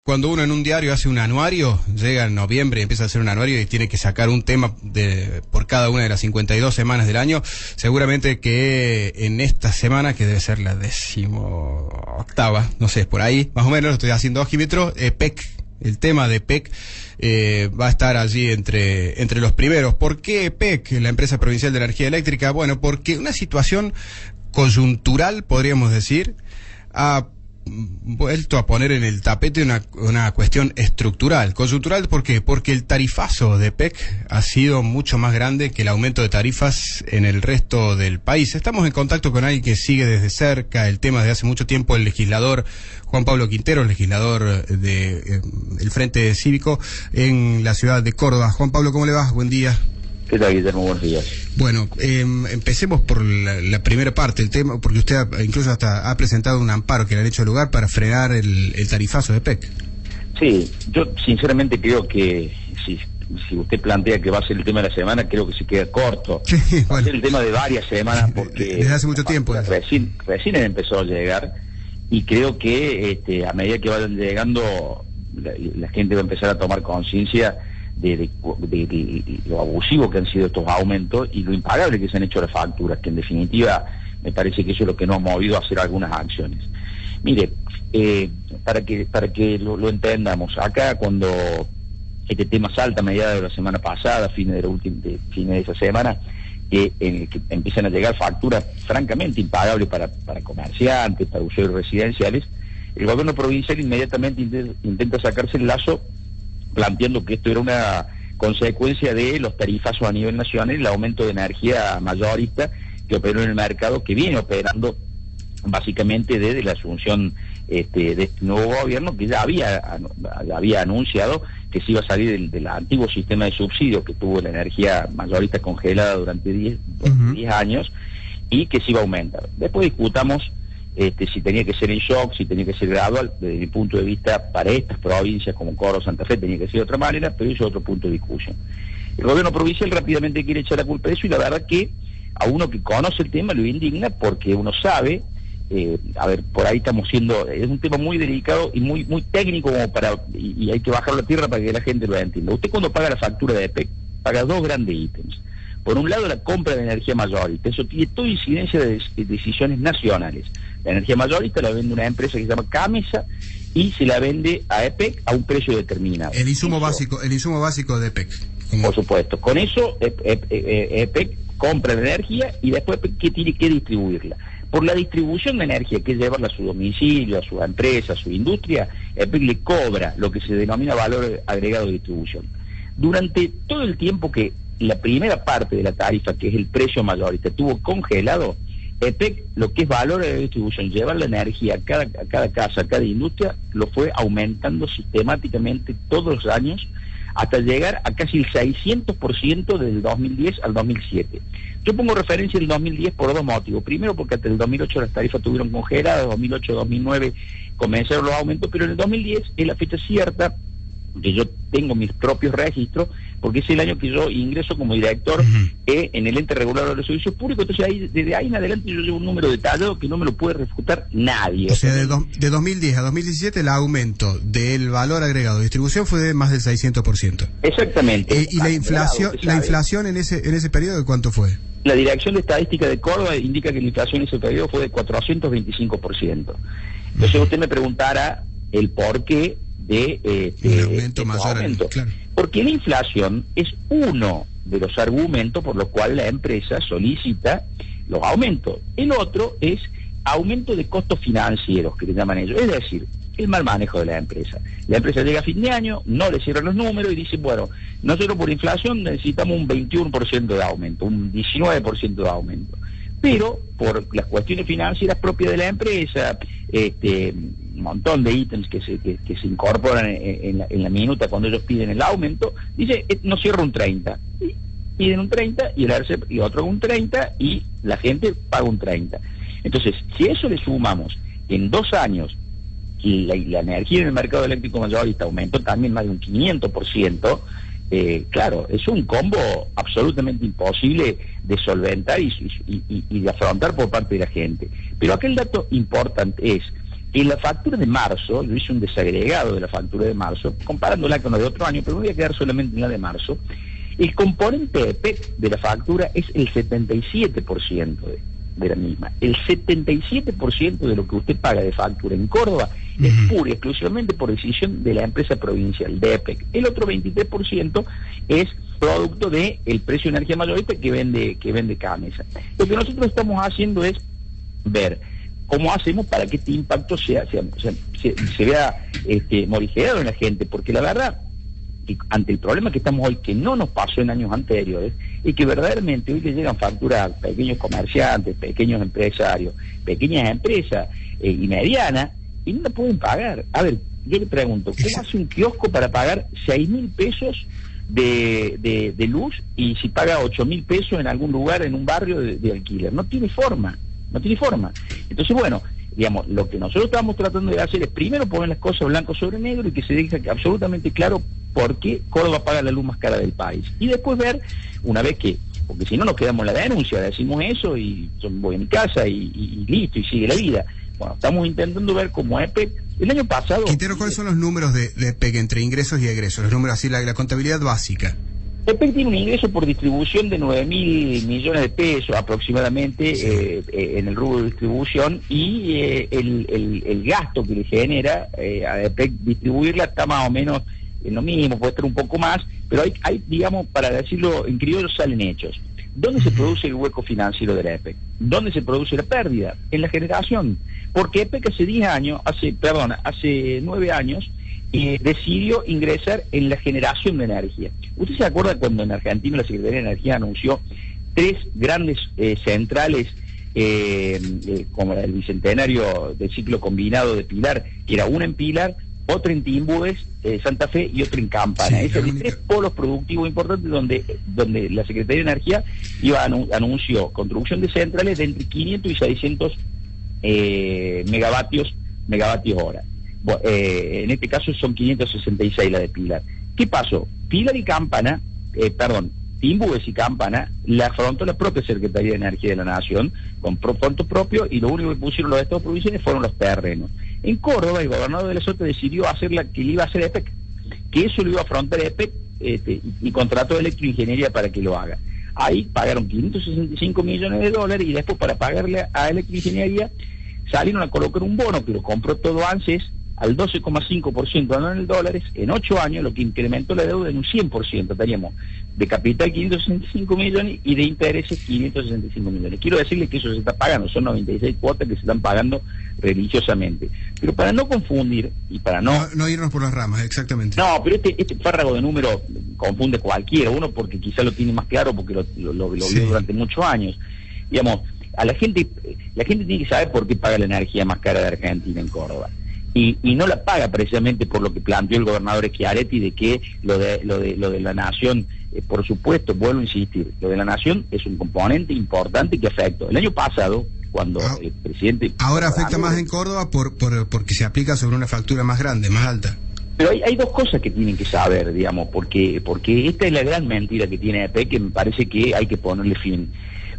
cuando uno en un diario hace un anuario, llega en noviembre y empieza a hacer un anuario y tiene que sacar un tema por cada una de las 52 semanas del año, seguramente que en esta semana, que debe ser la 18ª, no sé, por ahí, más o menos, estoy haciendo ojímetro, PEC, el tema de PEC va a estar allí entre los primeros. ¿Por qué PEC, la empresa provincial de energía eléctrica? Bueno, porque una situación coyuntural, podríamos decir, ha vuelto a poner en el tapete una cuestión estructural. Coyuntural, ¿por qué? Porque el tarifazo de PEC ha sido mucho más grande que el aumento de tarifas en el resto del país. Estamos en contacto con alguien que sigue desde cerca el tema desde hace mucho tiempo, el legislador Juan Pablo Quintero, legislador del Frente Cívico en la ciudad de Córdoba. Juan Pablo, ¿cómo le va? Buen día. ¿Qué tal, Guillermo? Buenos días. Bueno, empecemos por la primera parte, el tema, porque usted incluso hasta ha presentado un amparo que le han hecho lugar para frenar el tarifazo de PEC. Sí, yo sinceramente creo que si usted plantea que va a ser el tema de la semana, creo que se queda corto. Sí, bueno. Va a ser el tema de varias semanas porque desde hace mucho tiempo. Recién empezó a llegar y creo que a medida que vayan llegando la gente va a empezar a tomar conciencia de lo abusivo que han sido estos aumentos y lo impagable que se han hecho las facturas, que en definitiva me parece que eso es lo que nos ha movido a hacer algunas acciones. Mire, para que lo entendamos, acá cuando este tema salta a mediados de la semana pasada, fines de esa semana, en el que empiezan a llegar facturas francamente impagables para comerciantes, para usuarios residenciales, el gobierno provincial inmediatamente intenta sacarse el lazo planteando que esto era una consecuencia de los tarifazos a nivel nacional y el aumento de energía mayorista que operó en el mercado, que viene operando básicamente desde la asunción de este nuevo gobierno, que ya había anunciado que se iba a salir del antiguo sistema de subsidios que tuvo la energía mayorista congelada durante 10 años y que se iba a aumentar. Después discutamos si tenía que ser en shock, si tenía que ser gradual. Desde mi punto de vista, para estas provincias como Córdoba, Santa Fe, tenía que ser de otra manera, pero eso es otro punto de discusión. El gobierno provincial rápidamente quiere echar la culpa de eso y la verdad que a uno que conoce el tema lo indigna porque uno sabe, por ahí estamos es un tema muy delicado y muy técnico como y hay que bajarlo a la tierra para que la gente lo entienda. Usted cuando paga la factura de PEC, paga dos grandes ítems. Por un lado, la compra de energía mayorista. Eso tiene toda incidencia de decisiones nacionales. La energía mayorista la vende una empresa que se llama Camesa y se la vende a EPEC a un precio determinado. El insumo básico de EPEC. Por supuesto. Con eso, EPEC compra la energía y después EPEC tiene que distribuirla. Por la distribución de energía, que es llevarla a su domicilio, a su empresa, a su industria, EPEC le cobra lo que se denomina valor agregado de distribución. Durante todo el tiempo que la primera parte de la tarifa, que es el precio mayorista, estuvo congelado, EPEC, lo que es valor de distribución, llevar la energía a cada casa, a cada industria, lo fue aumentando sistemáticamente todos los años hasta llegar a casi el 600% desde el 2010 al 2007. Yo pongo referencia del 2010 por dos motivos. Primero, porque hasta el 2008 las tarifas estuvieron congeladas, 2008-2009 comenzaron los aumentos, pero en el 2010 es la fecha cierta que yo tengo mis propios registros, porque es el año que yo ingreso como director en el ente regulador de los servicios públicos. Entonces desde ahí en adelante yo llevo un número detallado que no me lo puede refutar nadie. O sea, de 2010 a 2017 el aumento del valor agregado de distribución fue de más del 600%. Exactamente. ¿Y la inflación en ese periodo de cuánto fue? La Dirección de Estadística de Córdoba indica que la inflación en ese periodo fue de 425%. Entonces usted me preguntará el porqué de un aumento mayor. Claro. Porque la inflación es uno de los argumentos por los cuales la empresa solicita los aumentos. El otro es aumento de costos financieros, que le llaman ellos, es decir, el mal manejo de la empresa. La empresa llega a fin de año, no le cierran los números y dice, bueno, nosotros por inflación necesitamos un 21% de aumento, un 19% de aumento. Pero por las cuestiones financieras propias de la empresa, un montón de ítems que se incorporan en la minuta cuando ellos piden el aumento, dice, nos cierra un 30. Y piden un 30 y otro un 30 y la gente paga un 30. Entonces, si a eso le sumamos en 2 años que la energía en el mercado eléctrico mayorista aumentó también más de un 500%, claro, es un combo absolutamente imposible de solventar y de afrontar por parte de la gente. Pero aquel dato importante es En la factura de marzo, yo hice un desagregado de la factura de marzo, comparándola con la de otro año, pero me voy a quedar solamente en la de marzo. El componente EPEC de la factura es el 77% de la misma. El 77% de lo que usted paga de factura en Córdoba es pura y exclusivamente por decisión de la empresa provincial, de EPEC. El otro 23% es producto del precio de energía mayorista que vende Camesa. Lo que nosotros estamos haciendo es ver cómo hacemos para que este impacto se vea morigerado en la gente, porque la verdad, que ante el problema que estamos hoy, que no nos pasó en años anteriores, y que verdaderamente hoy le llegan facturas a pequeños comerciantes, pequeños empresarios, pequeñas empresas y medianas, y no la pueden pagar. A ver, yo le pregunto, ¿cómo hace un kiosco para pagar 6.000 pesos de luz y si paga 8.000 pesos en algún lugar, en un barrio de alquiler? No tiene forma. Entonces, bueno, digamos, lo que nosotros estamos tratando de hacer es primero poner las cosas blanco sobre negro y que se deje absolutamente claro por qué Córdoba paga la luz más cara del país. Y después ver, una vez que, porque si no nos quedamos en la denuncia, decimos eso y yo voy a mi casa y listo, y sigue la vida. Bueno, estamos intentando ver cómo EPEC, el año pasado... Quintero, ¿cuáles son los números de EPEC entre ingresos y egresos? Los números así, la contabilidad básica. EPEC tiene un ingreso por distribución de 9.000 millones de pesos aproximadamente, sí, en el rubro de distribución, y el gasto que le genera a EPEC distribuirla está más o menos en lo mismo, puede estar un poco más, pero hay, digamos, para decirlo en criollo, salen hechos. ¿Dónde se produce el hueco financiero de la EPEC? ¿Dónde se produce la pérdida? En la generación. Porque EPEC hace 9 años, decidió ingresar en la generación de energía. ¿Usted se acuerda cuando en Argentina la Secretaría de Energía anunció 3 grandes centrales, como el bicentenario del ciclo combinado de Pilar, que era una en Pilar, otra en Timbúes, Santa Fe y otra en Campana? Sí, esos son 3 polos productivos importantes donde la Secretaría de Energía anunció construcción de centrales de entre 500 y 600 megavatios hora. En este caso son 566 la de Pilar. ¿Qué pasó? Pilar y Campana, Timbúes y Campana, la afrontó la propia Secretaría de Energía de la Nación con fondos propios, y lo único que pusieron los estados provinciales fueron los terrenos. En Córdoba, el gobernador de la Sota decidió hacer la que le iba a hacer EPEC, que eso lo iba a afrontar EPEC, y contrató Electroingeniería para que lo haga. Ahí pagaron 565 millones de dólares, y después, para pagarle a Electroingeniería, salieron a colocar un bono que lo compró todo ANSES al 12,5% anual en dólares en 8 años, lo que incrementó la deuda en un 100%. Teníamos de capital 565 millones y de intereses 565 millones. Quiero decirle que eso se está pagando, son 96 cuotas que se están pagando religiosamente. Pero para no confundir y para no irnos por las ramas, exactamente. No, pero este párrago de número confunde cualquiera, uno porque quizá lo tiene más claro porque lo vio durante muchos años. Digamos, a la gente tiene que saber por qué paga la energía más cara de Argentina en Córdoba. Y no la paga precisamente por lo que planteó el gobernador Schiaretti, de que lo de la nación, por supuesto, vuelvo a insistir, lo de la nación es un componente importante que afectó. El año pasado, cuando el presidente... Ahora afecta más en Córdoba porque se aplica sobre una factura más grande, más alta. Pero hay 2 cosas que tienen que saber, digamos, porque esta es la gran mentira que tiene EPEC, que me parece que hay que ponerle fin.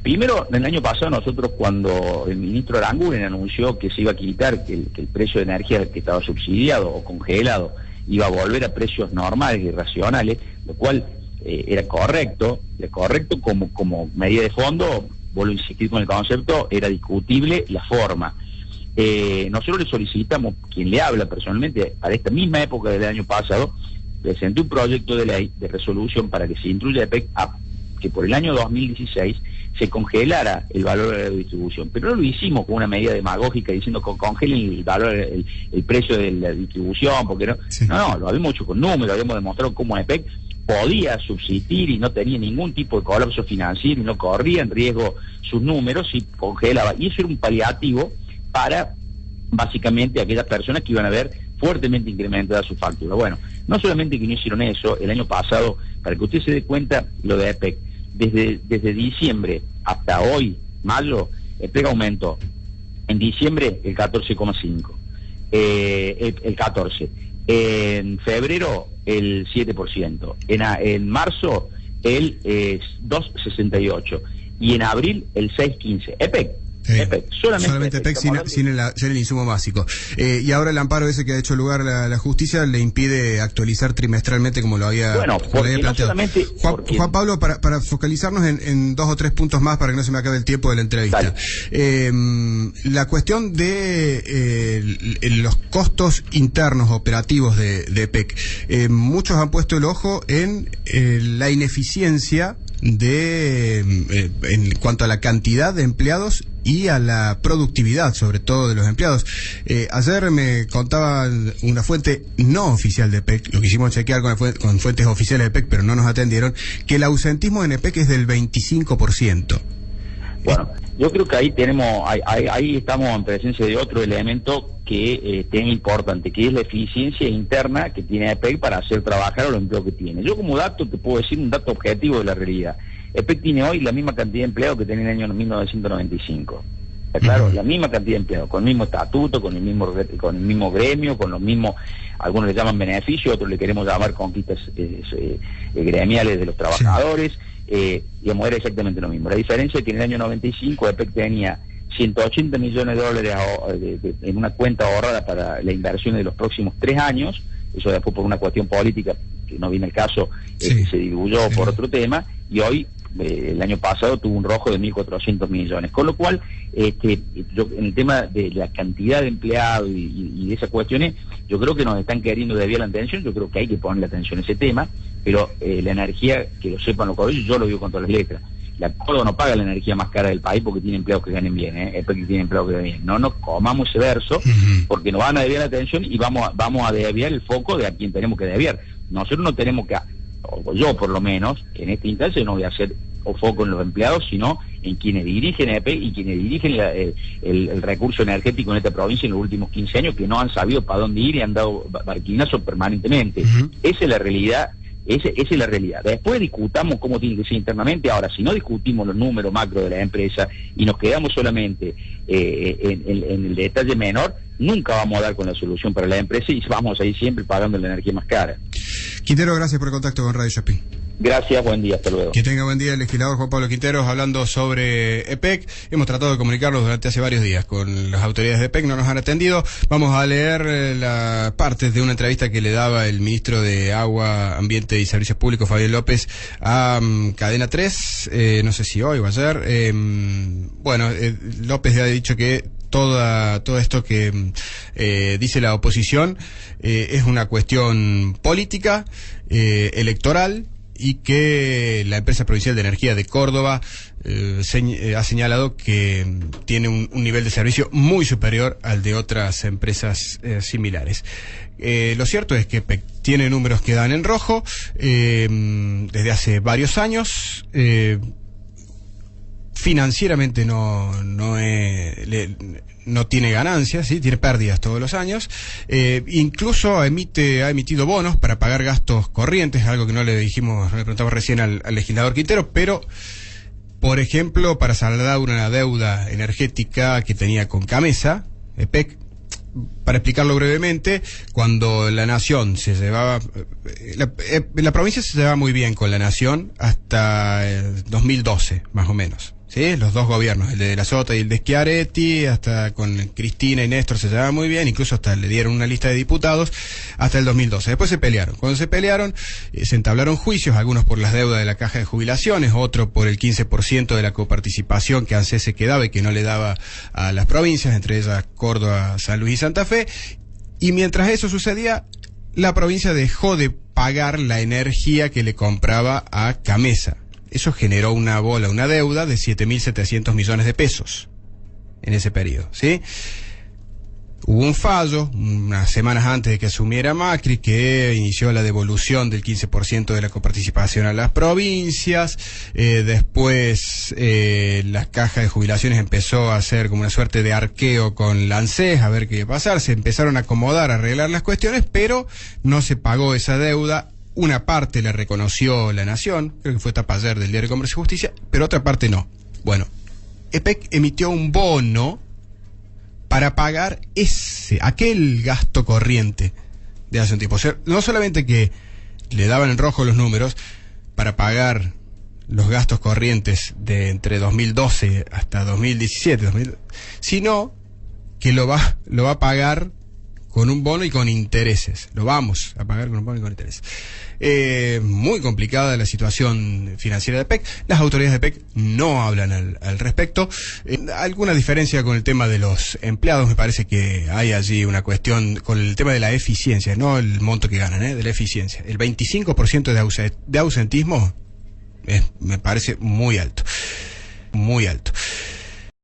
Primero, el año pasado nosotros, cuando el ministro Aranguren anunció que se iba a quitar, que el precio de energía que estaba subsidiado o congelado iba a volver a precios normales y racionales, lo cual era correcto como medida de fondo, vuelvo a insistir con el concepto, era discutible la forma. Nosotros le solicitamos, quien le habla personalmente, para esta misma época del año pasado, presenté un proyecto de ley de resolución para que se incluya EPEC, que por el año 2016 se congelara el valor de la distribución, pero no lo hicimos con una medida demagógica diciendo que congelen el valor, el precio de la distribución, porque no, lo habíamos hecho con números, habíamos demostrado cómo EPEC podía subsistir y no tenía ningún tipo de colapso financiero y no corría en riesgo sus números y congelaba, y eso era un paliativo para básicamente aquellas personas que iban a ver fuertemente incrementada su factura. Bueno, no solamente que no hicieron eso, el año pasado, para que usted se dé cuenta, lo de EPEC, desde diciembre hasta hoy, mayo, EPEC aumentó. En diciembre el 14,5%, el 14%. En febrero el 7%. En marzo, 2,68%. Y en abril, el 6,15%. EPEC. EPEC, solamente EPEC sin el insumo básico. Y ahora el amparo ese que ha hecho lugar la justicia le impide actualizar trimestralmente como lo había, planteado. Juan Pablo, para focalizarnos en 2 o 3 puntos más para que no se me acabe el tiempo de la entrevista. La cuestión de los costos internos operativos de EPEC. Muchos han puesto el ojo en la ineficiencia en cuanto a la cantidad de empleados y a la productividad, sobre todo de los empleados. Ayer me contaba una fuente no oficial de EPEC, lo quisimos chequear con fuentes oficiales de EPEC, pero no nos atendieron, que el ausentismo en EPEC es del 25%. Bueno, yo creo que ahí estamos en presencia de otro elemento que es importante, que es la eficiencia interna que tiene EPEC para hacer trabajar a los empleados que tiene. Yo como dato te puedo decir un dato objetivo de la realidad. EPEC tiene hoy la misma cantidad de empleados que tenía en el año 1995. ¿Está claro? La misma cantidad de empleados, con el mismo estatuto, con el mismo gremio, con los mismos, algunos le llaman beneficios, otros le queremos llamar conquistas gremiales de los trabajadores. Digamos, era exactamente lo mismo. La diferencia es que en el año 95 EPEC tenía 180 millones de dólares en una cuenta ahorrada para la inversión de los próximos 3 años, eso después por una cuestión política, que no viene el caso, se diluyó por otro tema, y hoy, el año pasado, tuvo un rojo de 1.400 millones, con lo cual, yo, en el tema de la cantidad de empleados y de esas cuestiones, yo creo que nos están queriendo desviar la atención, yo creo que hay que ponerle atención a ese tema, pero la energía, que lo sepan los cordobeses, yo lo digo con todas las letras, la Córdoba no paga la energía más cara del país porque tiene empleados que ganen bien, porque tiene empleados que ganen bien. No nos comamos ese verso, porque nos van a desviar la atención y vamos a desviar el foco de a quien tenemos que desviar. Nosotros no tenemos que, o yo por lo menos, en este instante no voy a hacer foco en los empleados, sino en quienes dirigen EPEC y quienes dirigen el recurso energético en esta provincia en los últimos 15 años, que no han sabido para dónde ir y han dado barquinazos permanentemente. Esa es la realidad. Esa es la realidad. Después discutamos cómo tiene que ser internamente. Ahora, si no discutimos los números macro de la empresa y nos quedamos solamente en el detalle menor, nunca vamos a dar con la solución para la empresa y vamos a ir siempre pagando la energía más cara. Quintero, gracias por el contacto con Radio Shopping. Gracias, buen día, hasta luego. Que tenga buen día el legislador Juan Pablo Quinteros hablando sobre EPEC. Hemos tratado de comunicarlos durante hace varios días con las autoridades de EPEC, no nos han atendido. Vamos a leer las partes de una entrevista que le daba el ministro de Agua, Ambiente y Servicios Públicos, Fabián López, a Cadena 3, no sé si hoy o ayer. López ha dicho que todo esto que dice la oposición es una cuestión política, electoral, y que la empresa provincial de energía de Córdoba ha señalado que tiene un nivel de servicio muy superior al de otras empresas similares. Lo cierto es que EPEC tiene números que dan en rojo desde hace varios años. Financieramente no tiene ganancias, ¿sí? Tiene pérdidas todos los años. Incluso ha emitido bonos para pagar gastos corrientes, algo que no le preguntamos recién al legislador Quintero, pero, por ejemplo, para saldar una deuda energética que tenía con Camesa, EPEC, para explicarlo brevemente, cuando la Nación se llevaba... La provincia se llevaba muy bien con la Nación hasta 2012, más o menos. ¿Sí? Los dos gobiernos, el de la Sota y el de Schiaretti, hasta con Cristina y Néstor se llevaban muy bien, incluso hasta le dieron una lista de diputados hasta el 2012. Después se pelearon. Cuando se pelearon, se entablaron juicios, algunos por las deudas de la Caja de Jubilaciones, otro por el 15% de la coparticipación que ANSES se quedaba y que no le daba a las provincias, entre ellas Córdoba, San Luis y Santa Fe. Y mientras eso sucedía, la provincia dejó de pagar la energía que le compraba a Camesa. Eso generó una deuda de 7.700 millones de pesos en ese periodo, ¿sí? Hubo un fallo, unas semanas antes de que asumiera Macri, que inició la devolución del 15% de la coparticipación a las provincias. Después la Caja de Jubilaciones empezó a hacer como una suerte de arqueo con la ANSES, a ver qué iba a pasar. Se empezaron a acomodar, a arreglar las cuestiones, pero no se pagó esa deuda. Una parte la reconoció la Nación, creo que fue tapa ayer del Diario de Comercio y Justicia, pero otra parte no. Bueno, EPEC emitió un bono para pagar aquel gasto corriente de hace un tiempo. O sea, no solamente que le daban en rojo los números para pagar los gastos corrientes de entre 2012 hasta 2017, sino que lo va a pagar con un bono y con intereses. Lo vamos a pagar con un bono y con intereses. Muy complicada la situación financiera de PEC. Las autoridades de PEC no hablan al respecto. Alguna diferencia con el tema de los empleados. Me parece que hay allí una cuestión con el tema de la eficiencia, no el monto que ganan, de la eficiencia. El 25% de ausentismo me parece muy alto. Muy alto.